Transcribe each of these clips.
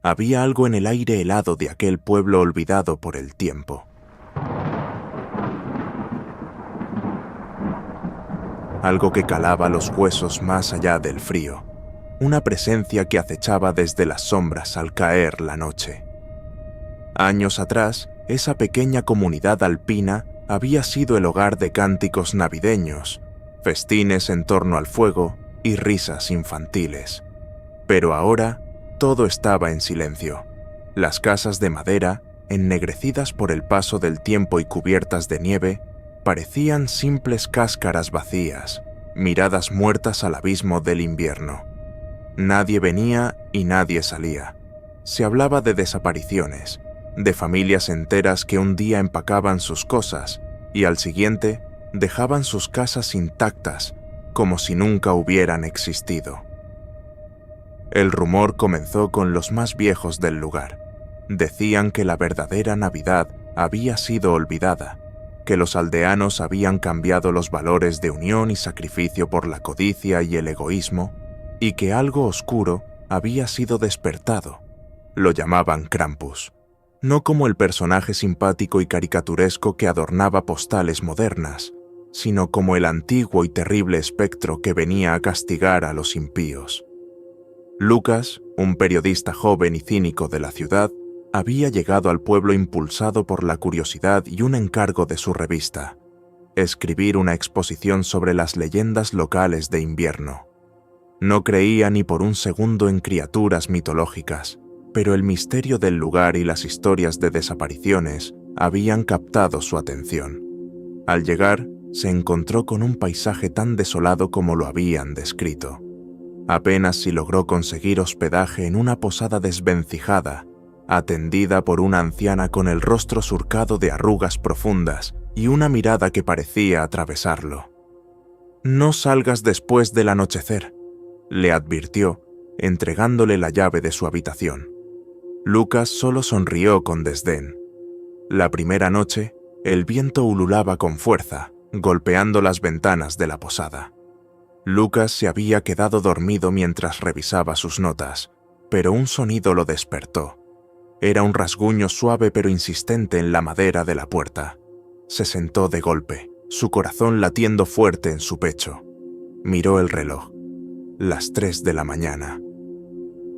Había algo en el aire helado de aquel pueblo olvidado por el tiempo. Algo que calaba los huesos más allá del frío. Una presencia que acechaba desde las sombras al caer la noche. Años atrás, esa pequeña comunidad alpina había sido el hogar de cánticos navideños, festines en torno al fuego y risas infantiles. Pero ahora, todo estaba en silencio. Las casas de madera, ennegrecidas por el paso del tiempo y cubiertas de nieve, parecían simples cáscaras vacías, miradas muertas al abismo del invierno. Nadie venía y nadie salía. Se hablaba de desapariciones, de familias enteras que un día empacaban sus cosas y al siguiente dejaban sus casas intactas, como si nunca hubieran existido. El rumor comenzó con los más viejos del lugar. Decían que la verdadera Navidad había sido olvidada, que los aldeanos habían cambiado los valores de unión y sacrificio por la codicia y el egoísmo, y que algo oscuro había sido despertado. Lo llamaban Krampus, no como el personaje simpático y caricaturesco que adornaba postales modernas, sino como el antiguo y terrible espectro que venía a castigar a los impíos. Lucas, un periodista joven y cínico de la ciudad, había llegado al pueblo impulsado por la curiosidad y un encargo de su revista: escribir una exposición sobre las leyendas locales de invierno. No creía ni por un segundo en criaturas mitológicas, pero el misterio del lugar y las historias de desapariciones habían captado su atención. Al llegar, se encontró con un paisaje tan desolado como lo habían descrito. Apenas si logró conseguir hospedaje en una posada desvencijada, atendida por una anciana con el rostro surcado de arrugas profundas y una mirada que parecía atravesarlo. «No salgas después del anochecer», le advirtió, entregándole la llave de su habitación. Lucas solo sonrió con desdén. La primera noche, el viento ululaba con fuerza, golpeando las ventanas de la posada. Lucas se había quedado dormido mientras revisaba sus notas, pero un sonido lo despertó. Era un rasguño suave pero insistente en la madera de la puerta. Se sentó de golpe, su corazón latiendo fuerte en su pecho. Miró el reloj. Las 3 de la mañana.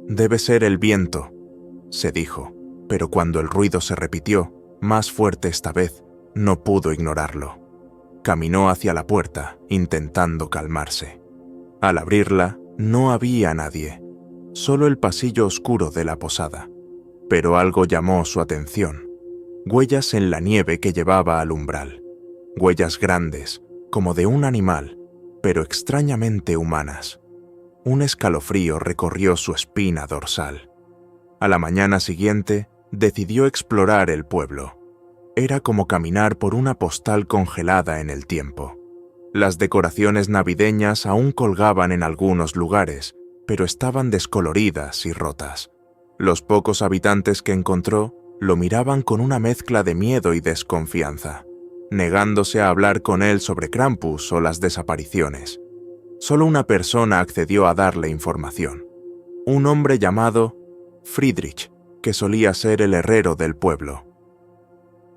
«Debe ser el viento», se dijo, pero cuando el ruido se repitió, más fuerte esta vez, no pudo ignorarlo. Caminó hacia la puerta, intentando calmarse. Al abrirla, no había nadie, solo el pasillo oscuro de la posada. Pero algo llamó su atención. Huellas en la nieve que llevaba al umbral. Huellas grandes, como de un animal, pero extrañamente humanas. Un escalofrío recorrió su espina dorsal. A la mañana siguiente, decidió explorar el pueblo. Era como caminar por una postal congelada en el tiempo. Las decoraciones navideñas aún colgaban en algunos lugares, pero estaban descoloridas y rotas. Los pocos habitantes que encontró lo miraban con una mezcla de miedo y desconfianza, negándose a hablar con él sobre Krampus o las desapariciones. Solo una persona accedió a darle información. Un hombre llamado Friedrich, que solía ser el herrero del pueblo.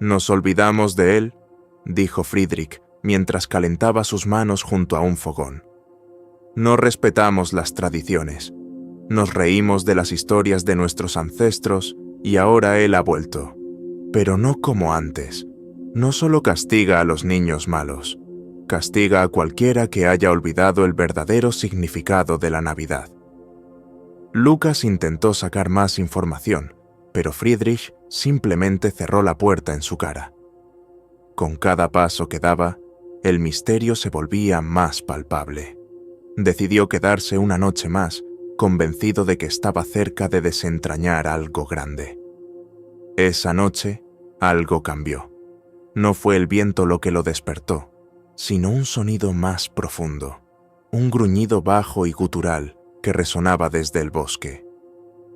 «Nos olvidamos de él», dijo Friedrich mientras calentaba sus manos junto a un fogón. «No respetamos las tradiciones. Nos reímos de las historias de nuestros ancestros y ahora él ha vuelto. Pero no como antes. No solo castiga a los niños malos, castiga a cualquiera que haya olvidado el verdadero significado de la Navidad». Lucas intentó sacar más información, pero Friedrich simplemente cerró la puerta en su cara. Con cada paso que daba, el misterio se volvía más palpable. Decidió quedarse una noche más, convencido de que estaba cerca de desentrañar algo grande. Esa noche, algo cambió. No fue el viento lo que lo despertó, sino un sonido más profundo, un gruñido bajo y gutural que resonaba desde el bosque.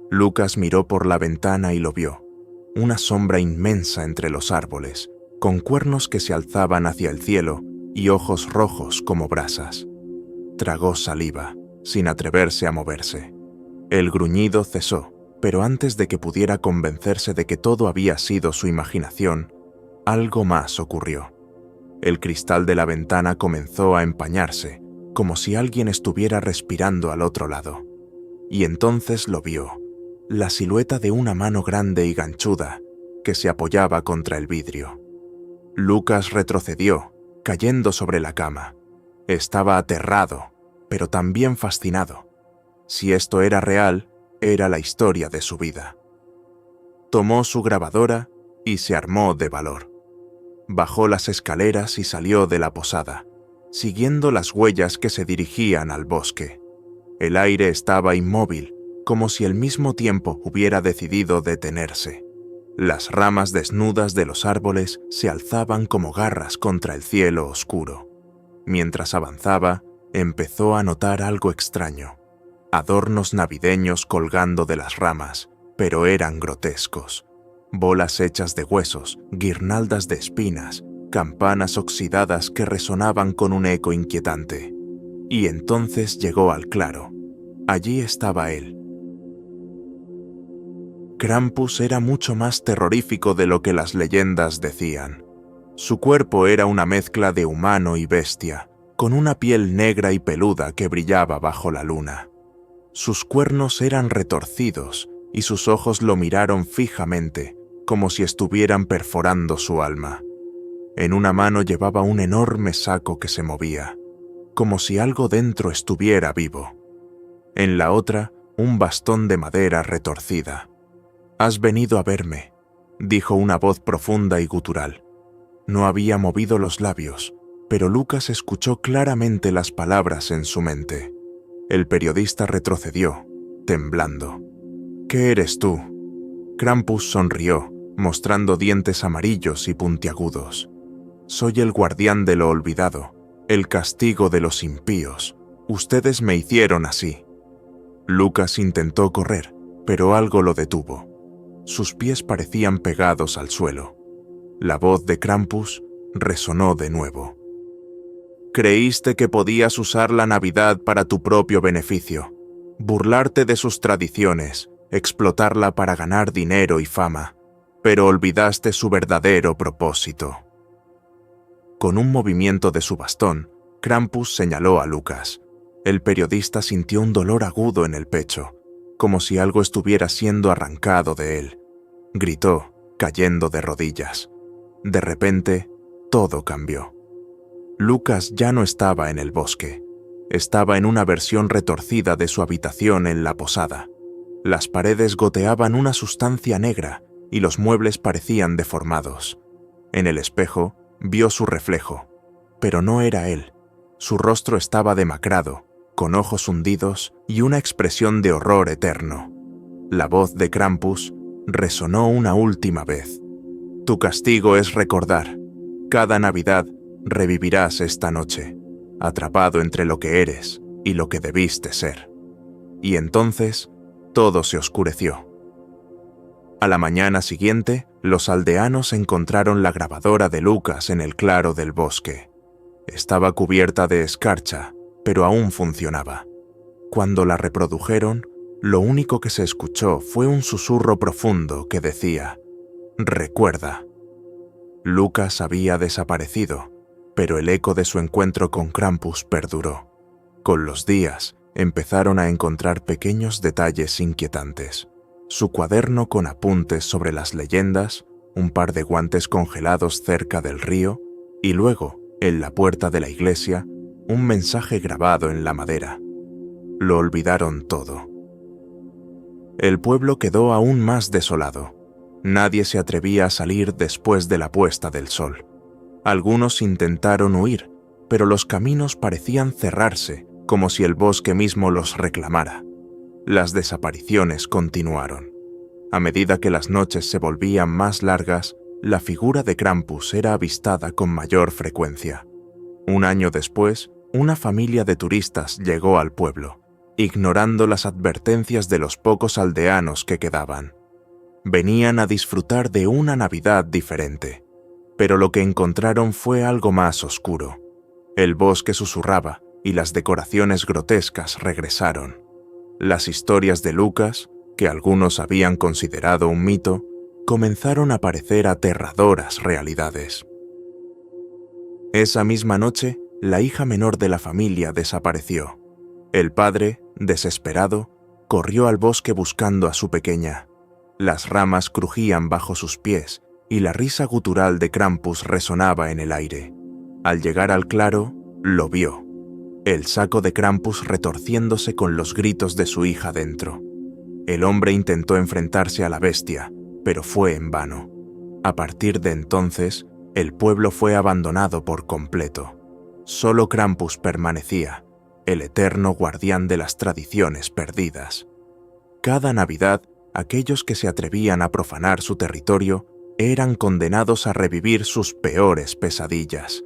Lucas miró por la ventana y lo vio, una sombra inmensa entre los árboles, con cuernos que se alzaban hacia el cielo y ojos rojos como brasas. Tragó saliva, sin atreverse a moverse. El gruñido cesó, Pero antes de que pudiera convencerse de que todo había sido su imaginación, algo más ocurrió. El cristal de la ventana comenzó a empañarse, como si alguien estuviera respirando al otro lado. Y entonces lo vio, la silueta de una mano grande y ganchuda que se apoyaba contra el vidrio. Lucas retrocedió, cayendo sobre la cama. Estaba aterrado, pero también fascinado. Si esto era real, era la historia de su vida. Tomó su grabadora y se armó de valor. Bajó las escaleras y salió de la posada, siguiendo las huellas que se dirigían al bosque. El aire estaba inmóvil, como si el mismo tiempo hubiera decidido detenerse. Las ramas desnudas de los árboles se alzaban como garras contra el cielo oscuro. Mientras avanzaba, empezó a notar algo extraño. Adornos navideños colgando de las ramas, pero eran grotescos. Bolas hechas de huesos, guirnaldas de espinas, campanas oxidadas que resonaban con un eco inquietante. Y entonces llegó al claro. Allí estaba él. Krampus era mucho más terrorífico de lo que las leyendas decían. Su cuerpo era una mezcla de humano y bestia, con una piel negra y peluda que brillaba bajo la luna. Sus cuernos eran retorcidos y sus ojos lo miraron fijamente, como si estuvieran perforando su alma. En una mano llevaba un enorme saco que se movía, como si algo dentro estuviera vivo. En la otra, un bastón de madera retorcida. «Has venido a verme», dijo una voz profunda y gutural. No había movido los labios, pero Lucas escuchó claramente las palabras en su mente. El periodista retrocedió, temblando. «¿Qué eres tú?» Krampus sonrió, mostrando dientes amarillos y puntiagudos. «Soy el guardián de lo olvidado, el castigo de los impíos. Ustedes me hicieron así». Lucas intentó correr, pero algo lo detuvo. Sus pies parecían pegados al suelo. La voz de Krampus resonó de nuevo. «Creíste que podías usar la Navidad para tu propio beneficio, burlarte de sus tradiciones, explotarla para ganar dinero y fama, pero olvidaste su verdadero propósito». Con un movimiento de su bastón, Krampus señaló a Lucas. El periodista sintió un dolor agudo en el pecho, como si algo estuviera siendo arrancado de él. Gritó, cayendo de rodillas. De repente, todo cambió. Lucas ya no estaba en el bosque. Estaba en una versión retorcida de su habitación en la posada. Las paredes goteaban una sustancia negra y los muebles parecían deformados. En el espejo, vio su reflejo, pero no era él. Su rostro estaba demacrado, con ojos hundidos y una expresión de horror eterno. La voz de Krampus resonó una última vez. «Tu castigo es recordar. Cada Navidad revivirás esta noche, atrapado entre lo que eres y lo que debiste ser». Y entonces, todo se oscureció. A la mañana siguiente, los aldeanos encontraron la grabadora de Lucas en el claro del bosque. Estaba cubierta de escarcha, pero aún funcionaba. Cuando la reprodujeron, lo único que se escuchó fue un susurro profundo que decía: «Recuerda». Lucas había desaparecido, pero el eco de su encuentro con Krampus perduró. Con los días, empezaron a encontrar pequeños detalles inquietantes. Su cuaderno con apuntes sobre las leyendas, un par de guantes congelados cerca del río, y luego, en la puerta de la iglesia, un mensaje grabado en la madera. Lo olvidaron todo. El pueblo quedó aún más desolado. Nadie se atrevía a salir después de la puesta del sol. Algunos intentaron huir, pero los caminos parecían cerrarse, como si el bosque mismo los reclamara. Las desapariciones continuaron. A medida que las noches se volvían más largas, la figura de Krampus era avistada con mayor frecuencia. Un año después, una familia de turistas llegó al pueblo, ignorando las advertencias de los pocos aldeanos que quedaban. Venían a disfrutar de una Navidad diferente, pero lo que encontraron fue algo más oscuro. El bosque susurraba y las decoraciones grotescas regresaron. Las historias de Lucas que algunos habían considerado un mito, comenzaron a parecer aterradoras realidades. Esa misma noche, la hija menor de la familia desapareció. El padre, desesperado, corrió al bosque buscando a su pequeña. Las ramas crujían bajo sus pies y la risa gutural de Krampus resonaba en el aire. Al llegar al claro, lo vio. El saco de Krampus retorciéndose con los gritos de su hija dentro. El hombre intentó enfrentarse a la bestia, pero fue en vano. A partir de entonces, el pueblo fue abandonado por completo. Solo Krampus permanecía, el eterno guardián de las tradiciones perdidas. Cada Navidad, aquellos que se atrevían a profanar su territorio eran condenados a revivir sus peores pesadillas.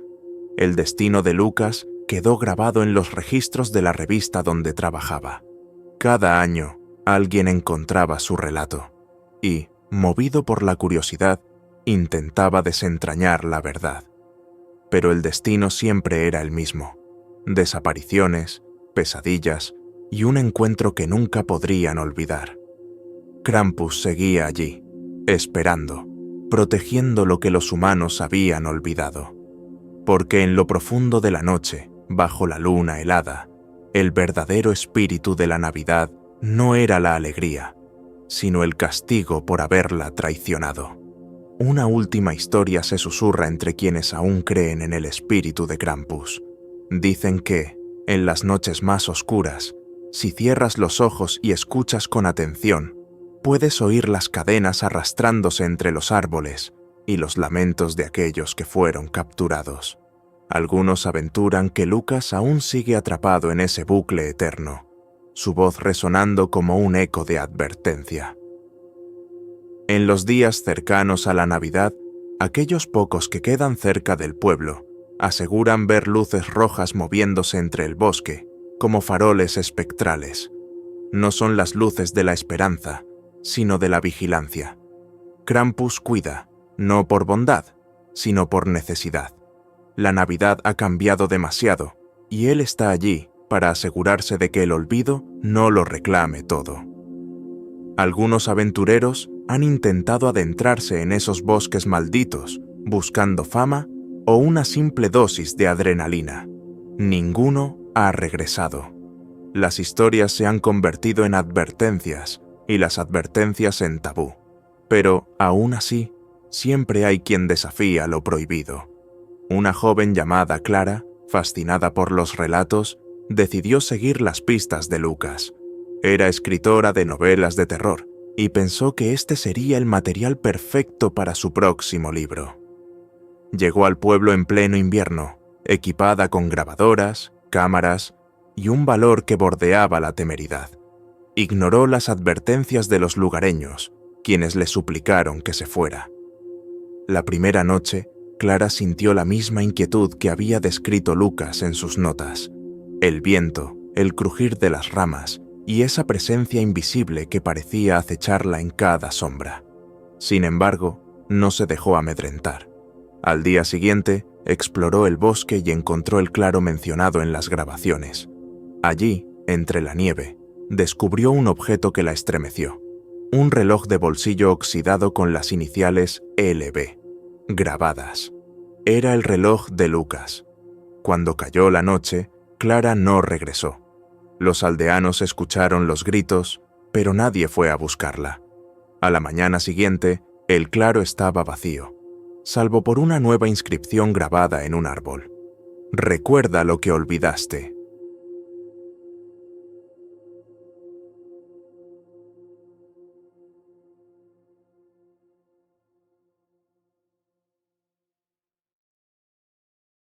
El destino de Lucas quedó grabado en los registros de la revista donde trabajaba. Cada año, alguien encontraba su relato y, movido por la curiosidad, intentaba desentrañar la verdad. Pero el destino siempre era el mismo: desapariciones, pesadillas y un encuentro que nunca podrían olvidar. Krampus seguía allí, esperando, protegiendo lo que los humanos habían olvidado. Porque en lo profundo de la noche, bajo la luna helada, el verdadero espíritu de la Navidad no era la alegría, sino el castigo por haberla traicionado. Una última historia se susurra entre quienes aún creen en el espíritu de Krampus. Dicen que, en las noches más oscuras, si cierras los ojos y escuchas con atención, puedes oír las cadenas arrastrándose entre los árboles y los lamentos de aquellos que fueron capturados. Algunos aventuran que Lucas aún sigue atrapado en ese bucle eterno, su voz resonando como un eco de advertencia. En los días cercanos a la Navidad, aquellos pocos que quedan cerca del pueblo aseguran ver luces rojas moviéndose entre el bosque, como faroles espectrales. No son las luces de la esperanza, sino de la vigilancia. Krampus cuida, no por bondad, sino por necesidad. La Navidad ha cambiado demasiado, y él está allí para asegurarse de que el olvido no lo reclame todo. Algunos aventureros han intentado adentrarse en esos bosques malditos, buscando fama o una simple dosis de adrenalina. Ninguno ha regresado. Las historias se han convertido en advertencias y las advertencias en tabú. Pero, aún así, siempre hay quien desafía lo prohibido. Una joven llamada Clara, fascinada por los relatos, decidió seguir las pistas de Lucas. Era escritora de novelas de terror y pensó que este sería el material perfecto para su próximo libro. Llegó al pueblo en pleno invierno, equipada con grabadoras, cámaras y un valor que bordeaba la temeridad. Ignoró las advertencias de los lugareños, quienes le suplicaron que se fuera. La primera noche, Clara sintió la misma inquietud que había descrito Lucas en sus notas: el viento, el crujir de las ramas y esa presencia invisible que parecía acecharla en cada sombra. Sin embargo, no se dejó amedrentar. Al día siguiente, exploró el bosque y encontró el claro mencionado en las grabaciones. Allí, entre la nieve, descubrió un objeto que la estremeció: un reloj de bolsillo oxidado con las iniciales LB, grabadas. Era el reloj de Lucas. Cuando cayó la noche, Clara no regresó. Los aldeanos escucharon los gritos, pero nadie fue a buscarla. A la mañana siguiente, el claro estaba vacío, salvo por una nueva inscripción grabada en un árbol: recuerda lo que olvidaste,